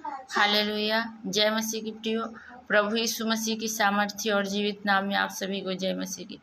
Hallelujah. जय मसीह की प्रियो। प्रभु यीशु मसीह की सामर्थ्य और जीवित नाम में आप सभी को जय मसीह की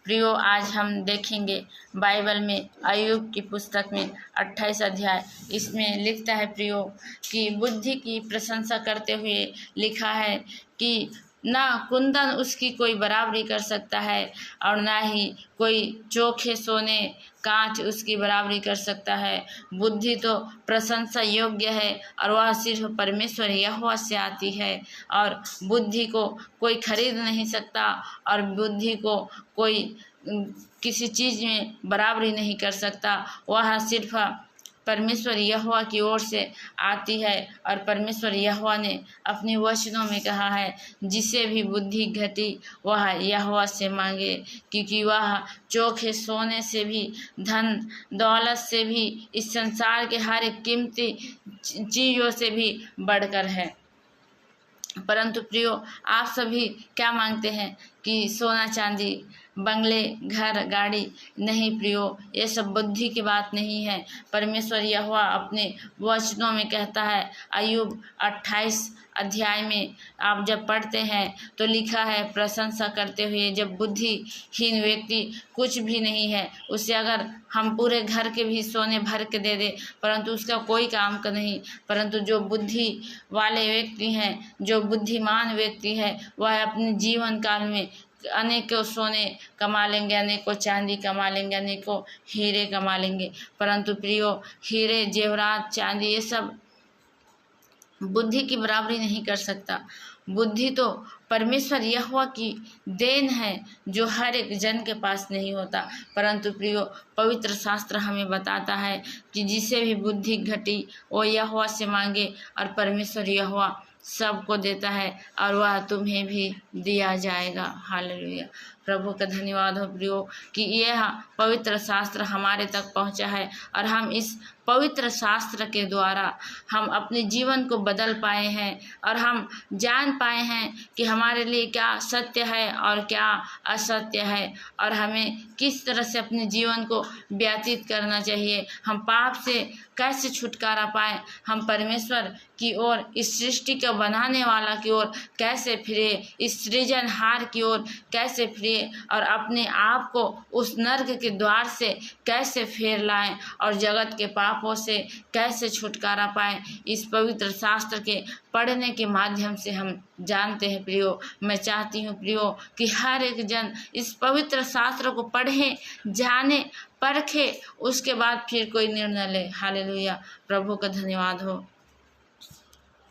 प्रियो। आज हम देखेंगे बाइबल में अय्यूब की पुस्तक में 28 अध्याय। इसमें लिखता है प्रियो कि बुद्धि की प्रशंसा करते हुए लिखा है कि ना कुंदन उसकी कोई बराबरी कर सकता है और ना ही कोई चोखे सोने कांच उसकी बराबरी कर सकता है। बुद्धि तो प्रशंसा योग्य है और वह सिर्फ परमेश्वर यहोवा से आती है और बुद्धि को कोई खरीद नहीं सकता और बुद्धि को कोई किसी चीज़ में बराबरी नहीं कर सकता। वह सिर्फ परमेश्वर यहोवा की ओर से आती है और परमेश्वर यहोवा ने अपने वचनों में कहा है, जिसे भी बुद्धि घटी वह यहोवा से मांगे, क्योंकि वह चोखे सोने से भी, धन दौलत से भी, इस संसार के हर एक कीमती चीज़ों से भी बढ़कर है। परंतु प्रियो, आप सभी क्या मांगते हैं कि सोना चांदी, बंगले, घर, गाड़ी? नहीं प्रियो, ये सब बुद्धि की बात नहीं है। परमेश्वर यहोवा अपने वचनों में कहता है, अय्यूब 28 अध्याय में आप जब पढ़ते हैं तो लिखा है प्रशंसा करते हुए, जब बुद्धिहीन व्यक्ति कुछ भी नहीं है, उसे अगर हम पूरे घर के भी सोने भर के दे दे परंतु उसका कोई काम का नहीं। परंतु जो बुद्धि वाले व्यक्ति हैं, जो बुद्धिमान व्यक्ति है, वह अपने जीवन काल में अनेकों सोने कमा लेंगे, अनेकों चांदी कमा लेंगे, अनेकों हीरे कमा लेंगे। परंतु प्रियो, हीरे जेवरात चांदी ये सब बुद्धि की बराबरी नहीं कर सकता। बुद्धि तो परमेश्वर यहोवा की देन है जो हर एक जन के पास नहीं होता। परंतु प्रियो, पवित्र शास्त्र हमें बताता है कि जिसे भी बुद्धि घटी वो यहोवा से मांगे और परमेश्वर यहोवा सबको देता है और वह तुम्हें भी दिया जाएगा। हालेलुया। प्रभु का धन्यवाद हो प्रियो कि यह पवित्र शास्त्र हमारे तक पहुंचा है और हम इस पवित्र शास्त्र के द्वारा हम अपने जीवन को बदल पाए हैं और हम जान पाए हैं कि हमारे लिए क्या सत्य है और क्या असत्य है और हमें किस तरह से अपने जीवन को व्यतीत करना चाहिए। हम पाप से कैसे छुटकारा पाएं, हम परमेश्वर की ओर, इस सृष्टि को बनाने वाला की ओर कैसे फिरे, इस सृजनहार की ओर कैसे फिरे और अपने आप को उस नर्क के द्वार से कैसे फेर लाएं और जगत के पापों से कैसे छुटकारा पाएं। इस पवित्र शास्त्र के पढ़ने के माध्यम से हम जानते हैं प्रियो। मैं चाहती हूँ प्रियो कि हर एक जन इस पवित्र शास्त्र को पढ़े, जाने, परखे, उसके बाद फिर कोई निर्णय ले। हालेलुया। प्रभु का धन्यवाद हो।